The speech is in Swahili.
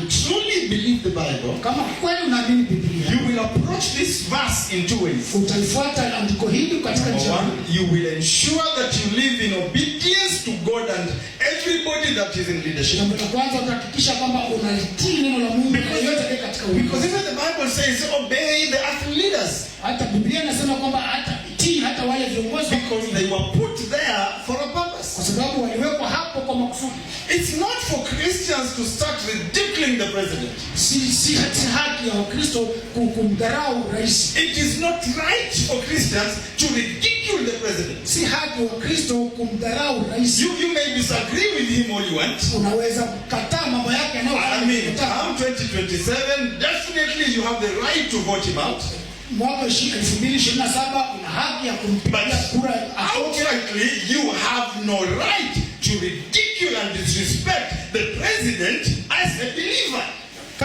truly believe the Bible, kama kweli unaamini Biblia, you will approach this verse in two ways. utaifuata andiko hili katika Number njia. one, you will ensure that you live in obedience to God and everybody that is in leadership. Jambo la kwanza utahakikisha kwamba unalitii neno la Mungu na yote katika Because uongozi. even the Bible says, obey the earthly leaders. Hata Biblia inasema kwamba hata tii hata wale viongozi, Because they were put there for a purpose. kwa sababu waliwekwa hapo kwa makusudi. It's not for Christians to start ridiculing the president. Si haki ya Wakristo kumdharau rais. It is not right for Christians to ridicule the president. Si haki wa Kristo kumdharau rais. You may disagree with him all you want. Unaweza kukataa mambo yake I mean, yanayofanya. come 2027, definitely you have the right to vote him out. Mwaka 2027 una haki ya kumpigia kura atoke. Outrightly, you have no right to ridicule and disrespect the president as a